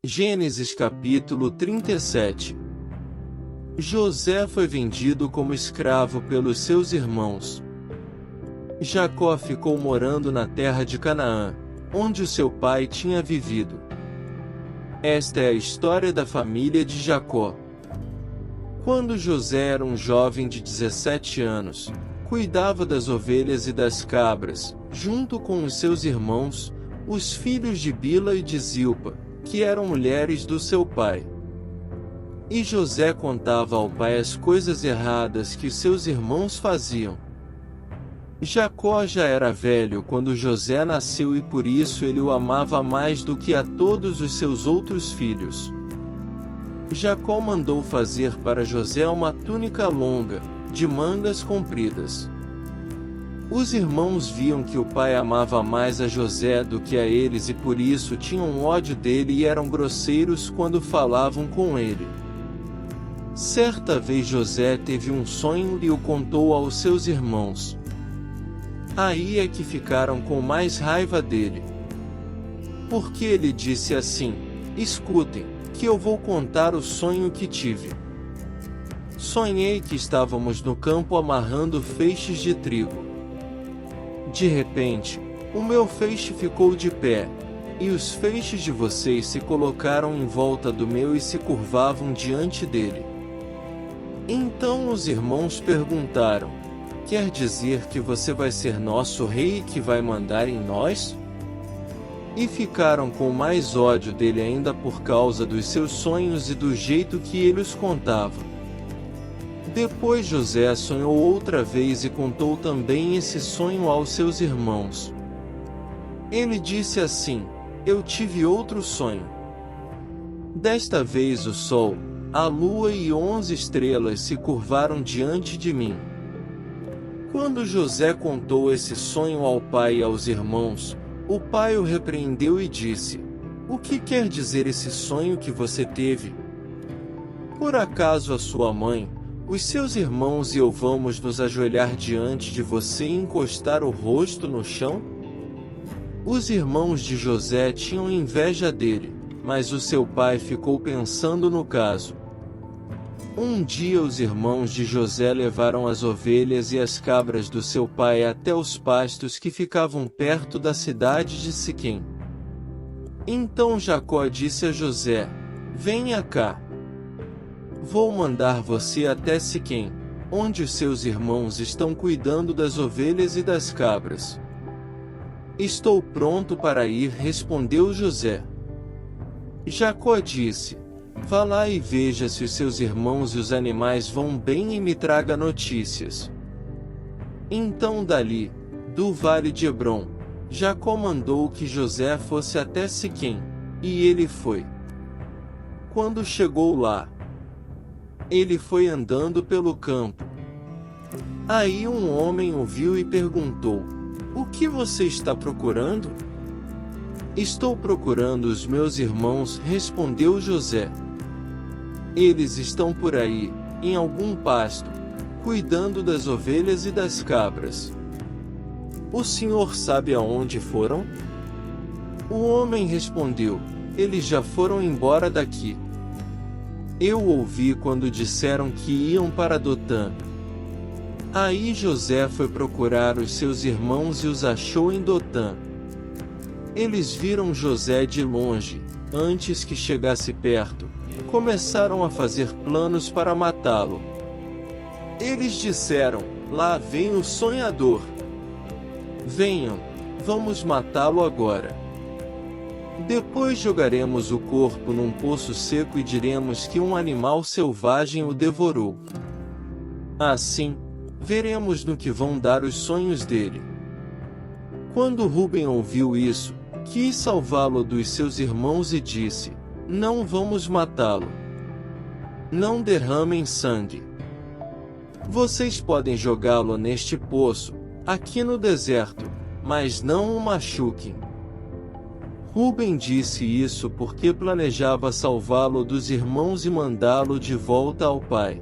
Gênesis capítulo 37. José foi vendido como escravo pelos seus irmãos. Jacó ficou morando na terra de Canaã, onde o seu pai tinha vivido. Esta é a história da família de Jacó. Quando José era um jovem de 17 anos, cuidava das ovelhas e das cabras, junto com os seus irmãos, os filhos de Bila e de Zilpa, que eram mulheres do seu pai. E José contava ao pai as coisas erradas que seus irmãos faziam. Jacó já era velho quando José nasceu e por isso ele o amava mais do que a todos os seus outros filhos. Jacó mandou fazer para José uma túnica longa, de mangas compridas. Os irmãos viam que o pai amava mais a José do que a eles e por isso tinham ódio dele e eram grosseiros quando falavam com ele. Certa vez José teve um sonho e o contou aos seus irmãos. Aí é que ficaram com mais raiva dele. Porque ele disse assim: "Escutem, que eu vou contar o sonho que tive. Sonhei que estávamos no campo amarrando feixes de trigo. De repente, o meu feixe ficou de pé, e os feixes de vocês se colocaram em volta do meu e se curvavam diante dele. Então os irmãos perguntaram: quer dizer que você vai ser nosso rei e que vai mandar em nós?" E ficaram com mais ódio dele ainda por causa dos seus sonhos e do jeito que ele os contava. Depois José sonhou outra vez e contou também esse sonho aos seus irmãos. Ele disse assim: "Eu tive outro sonho. Desta vez o sol, a lua e 11 estrelas se curvaram diante de mim." Quando José contou esse sonho ao pai e aos irmãos, o pai o repreendeu e disse: "O que quer dizer esse sonho que você teve? Por acaso a sua mãe, os seus irmãos e eu vamos nos ajoelhar diante de você e encostar o rosto no chão?" Os irmãos de José tinham inveja dele, mas o seu pai ficou pensando no caso. Um dia os irmãos de José levaram as ovelhas e as cabras do seu pai até os pastos que ficavam perto da cidade de Siquém. Então Jacó disse a José: "Venha cá. Vou mandar você até Siquém, onde os seus irmãos estão cuidando das ovelhas e das cabras." "Estou pronto para ir", respondeu José. Jacó disse: "Vá lá e veja se os seus irmãos e os animais vão bem e me traga notícias." Então dali, do vale de Hebrom, Jacó mandou que José fosse até Siquém, e ele foi. Quando chegou lá, ele foi andando pelo campo. Aí um homem o viu e perguntou: "O que você está procurando?" "Estou procurando os meus irmãos", respondeu José. "Eles estão por aí, em algum pasto, cuidando das ovelhas e das cabras. O senhor sabe aonde foram?" O homem respondeu: "Eles já foram embora daqui. Eu ouvi quando disseram que iam para Dotã." Aí José foi procurar os seus irmãos e os achou em Dotã. Eles viram José de longe. Antes que chegasse perto, começaram a fazer planos para matá-lo. Eles disseram: "Lá vem o sonhador. Venham, vamos matá-lo agora. Depois jogaremos o corpo num poço seco e diremos que um animal selvagem o devorou. Assim, veremos no que vão dar os sonhos dele." Quando Rúben ouviu isso, quis salvá-lo dos seus irmãos e disse: "Não vamos matá-lo. Não derramem sangue. Vocês podem jogá-lo neste poço, aqui no deserto, mas não o machuquem." Rúben disse isso porque planejava salvá-lo dos irmãos e mandá-lo de volta ao pai.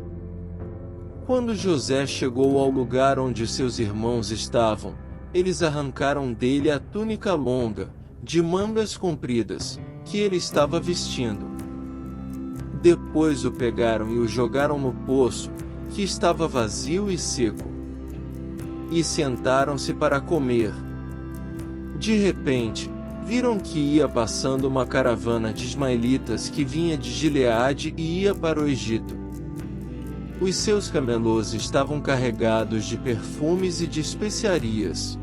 Quando José chegou ao lugar onde seus irmãos estavam, eles arrancaram dele a túnica longa, de mangas compridas, que ele estava vestindo. Depois o pegaram e o jogaram no poço, que estava vazio e seco. E sentaram-se para comer. De repente, viram que ia passando uma caravana de ismaelitas que vinha de Gileade e ia para o Egito. Os seus camelos estavam carregados de perfumes e de especiarias.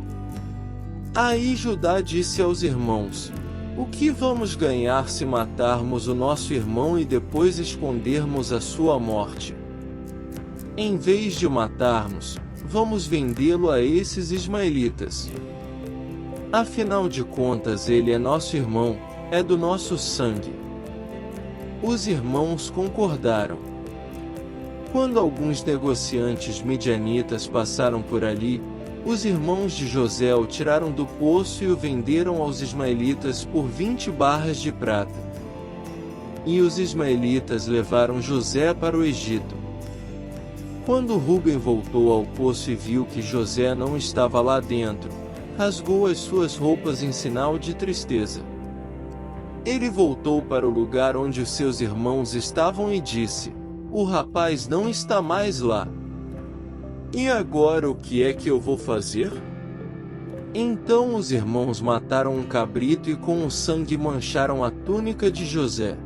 Aí Judá disse aos irmãos: o que vamos ganhar se matarmos o nosso irmão e depois escondermos a sua morte? Em vez de o matarmos, vamos vendê-lo a esses ismaelitas. Afinal de contas ele é nosso irmão, é do nosso sangue. Os irmãos concordaram. Quando alguns negociantes midianitas passaram por ali, os irmãos de José o tiraram do poço e o venderam aos ismaelitas por 20 barras de prata. E os ismaelitas levaram José para o Egito. Quando Rúben voltou ao poço e viu que José não estava lá dentro, rasgou as suas roupas em sinal de tristeza. Ele voltou para o lugar onde os seus irmãos estavam e disse: o rapaz não está mais lá. E agora o que é que eu vou fazer? Então os irmãos mataram um cabrito e com o sangue mancharam a túnica de José.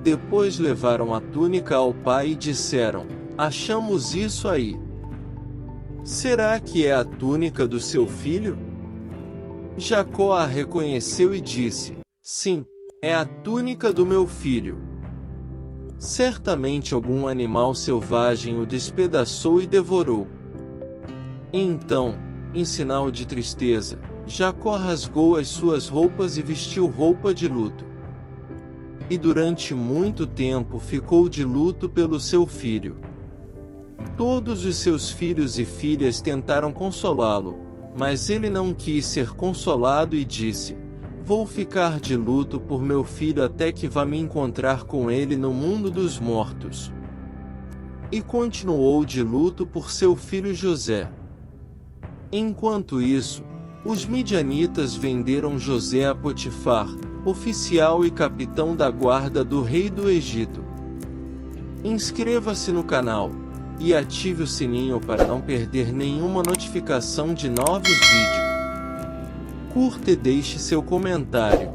Depois levaram a túnica ao pai e disseram: achamos isso aí. Será que é a túnica do seu filho? Jacó a reconheceu e disse: sim, é a túnica do meu filho. Certamente algum animal selvagem o despedaçou e devorou. Então, em sinal de tristeza, Jacó rasgou as suas roupas e vestiu roupa de luto. E durante muito tempo ficou de luto pelo seu filho. Todos os seus filhos e filhas tentaram consolá-lo, mas ele não quis ser consolado e disse: vou ficar de luto por meu filho até que vá me encontrar com ele no mundo dos mortos. E continuou de luto por seu filho José. Enquanto isso, os midianitas venderam José a Potifar, oficial e capitão da guarda do rei do Egito. Inscreva-se no canal e ative o sininho para não perder nenhuma notificação de novos vídeos. Curta e deixe seu comentário.